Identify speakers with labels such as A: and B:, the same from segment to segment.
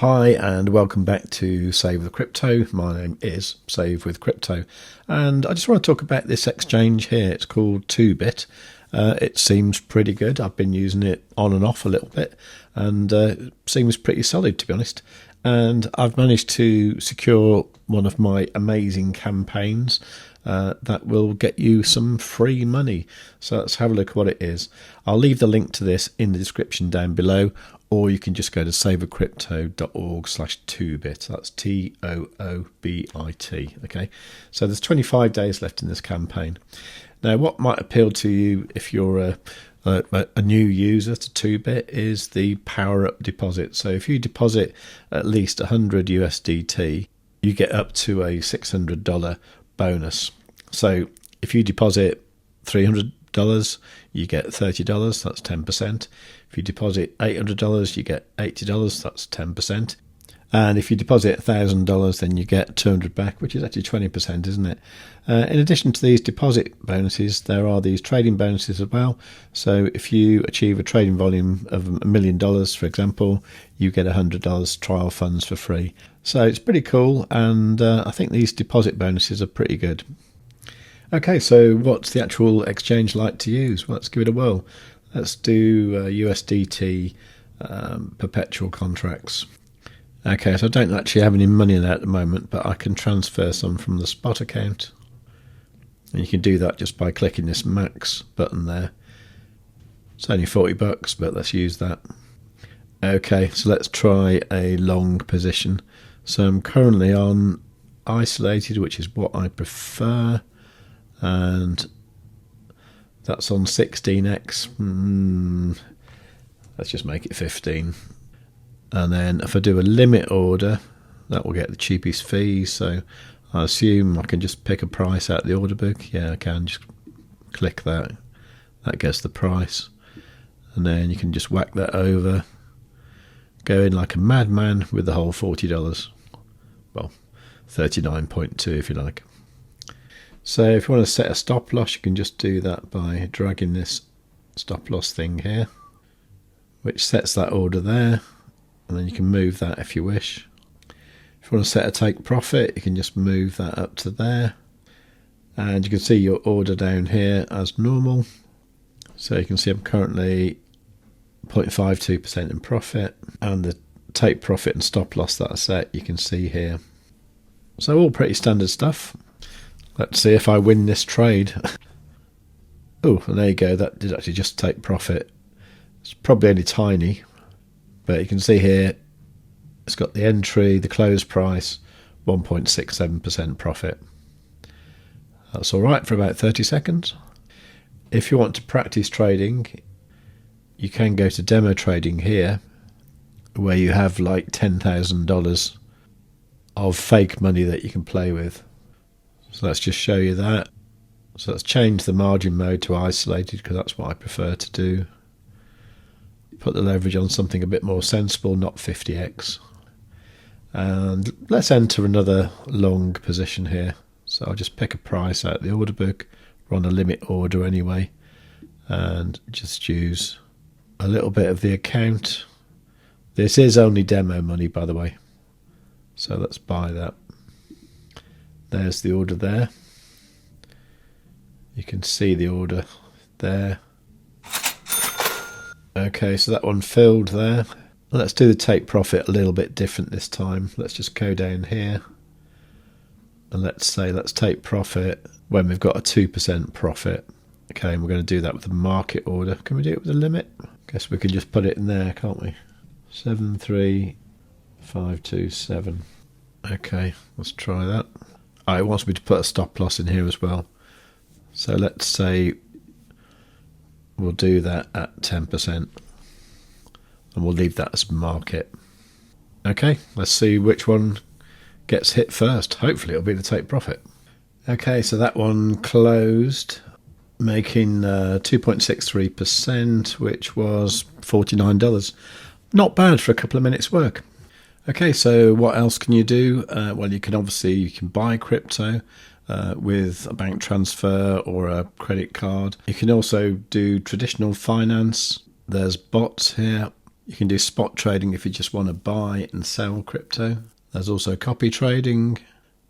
A: Hi and welcome back to Save with Crypto. My name is Save with Crypto and I just want to talk about this exchange here. It's called 2Bit. It seems pretty good. I've been using it on and off a little bit and it seems pretty solid, to be honest. And I've managed to secure one of my amazing campaigns that will get you some free money. So let's have a look at what it is. I'll leave the link to this in the description down below, or you can just go to savewithcrypto.org/2bit. That's TOOBIT. Okay, so there's 25 days left in this campaign. Now, what might appeal to you if you're a new user to 2Bit is the power-up deposit. So if you deposit at least 100 USDT, you get up to a $600 bonus. So if you deposit $300, you get $30, that's 10%. If you deposit $800, you get $80, that's 10%. And if you deposit $1,000, then you get $200 back, which is actually 20%, isn't it? In addition to these deposit bonuses, there are these trading bonuses as well. So if you achieve a trading volume of $1 million, for example, you get $100 trial funds for free. So it's pretty cool, and I think these deposit bonuses are pretty good. Okay, so what's the actual exchange like to use? Well, let's give it a whirl. Let's do USDT perpetual contracts. Okay, so I don't actually have any money in there at the moment, but I can transfer some from the spot account. And you can do that just by clicking this max button there. It's only $40, but let's use that. Okay, so let's try a long position. So I'm currently on isolated, which is what I prefer. And that's on 16x. Let's just make it 15. And then if I do a limit order, that will get the cheapest fee. So I assume I can just pick a price out of the order book. Yeah, I can just click that. That gets the price. And then you can just whack that over. Go in like a madman with the whole $40. Well, 39.2 if you like. So if you want to set a stop loss, you can just do that by dragging this stop loss thing here, which sets that order there. And then you can move that if you wish. If you want to set a take profit, you can just move that up to there. And you can see your order down here as normal. So you can see I'm currently 0.52% in profit. And the take profit and stop loss that I set, you can see here. So all pretty standard stuff. Let's see if I win this trade. Oh, and there you go. That did actually just take profit. It's probably only tiny. But you can see here, it's got the entry, the close price, 1.67% profit. That's all right for about 30 seconds. If you want to practice trading, you can go to demo trading here, where you have like $10,000 of fake money that you can play with. So let's just show you that. So let's change the margin mode to isolated, because that's what I prefer to do. Put the leverage on something a bit more sensible, not 50x. And let's enter another long position here. So I'll just pick a price out of the order book. We're on a limit order anyway. And just use a little bit of the account. This is only demo money, by the way. So let's buy that. There's the order there. You can see the order there. Okay, so that one filled there. Let's do the take profit a little bit different this time. Let's just go down here. And let's take profit when we've got a 2% profit. Okay, and we're going to do that with a market order. Can we do it with a limit? Guess we can just put it in there, can't we? 73527. Okay, let's try that. Oh, it wants me to put a stop loss in here as well. So let's say we'll do that at 10%. And we'll leave that as market. Okay, let's see which one gets hit first. Hopefully it'll be the take profit. Okay, so that one closed, making 2.63%, which was $49. Not bad for a couple of minutes work. Okay, so what else can you do? Well, you can buy crypto with a bank transfer or a credit card. You can also do traditional finance. There's bots here. You can do spot trading if you just want to buy and sell crypto. There's also copy trading,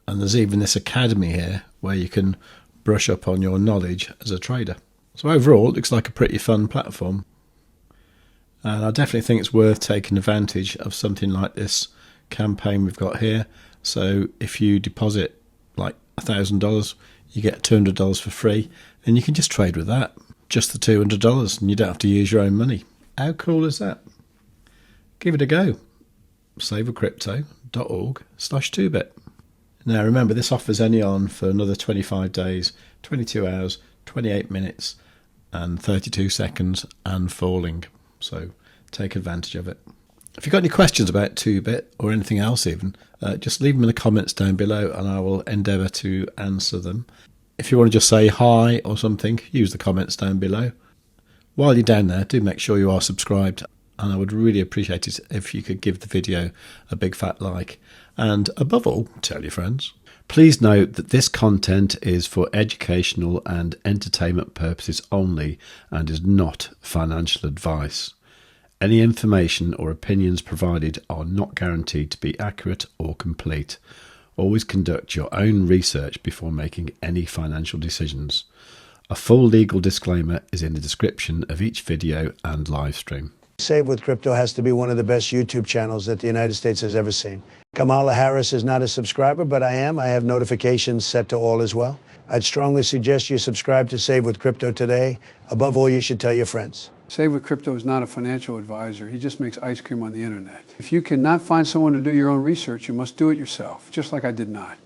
A: and there's even this academy here where you can brush up on your knowledge as a trader. So overall, it looks like a pretty fun platform. And I definitely think it's worth taking advantage of something like this campaign we've got here. So if you deposit like $1,000, you get $200 for free, and you can just trade with that. Just the $200, and you don't have to use your own money. How cool is that? Give it a go. savewithcrypto.org/2bit. Now remember, this offer's only on for another 25 days, 22 hours, 28 minutes and 32 seconds and falling. So take advantage of it. If you've got any questions about 2bit or anything else even, just leave them in the comments down below and I will endeavour to answer them. If you want to just say hi or something, use the comments down below. While you're down there, do make sure you are subscribed, and I would really appreciate it if you could give the video a big fat like. And above all, tell your friends. Please note that this content is for educational and entertainment purposes only and is not financial advice. Any information or opinions provided are not guaranteed to be accurate or complete. Always conduct your own research before making any financial decisions. A full legal disclaimer is in the description of each video and live stream.
B: Save with Crypto has to be one of the best YouTube channels that the United States has ever seen. Kamala Harris is not a subscriber, but I am. I have notifications set to all as well. I'd strongly suggest you subscribe to Save with Crypto today. Above all, you should tell your friends.
C: Save with Crypto is not a financial advisor. He just makes ice cream on the internet. If you cannot find someone to do your own research, you must do it yourself, just like I did not.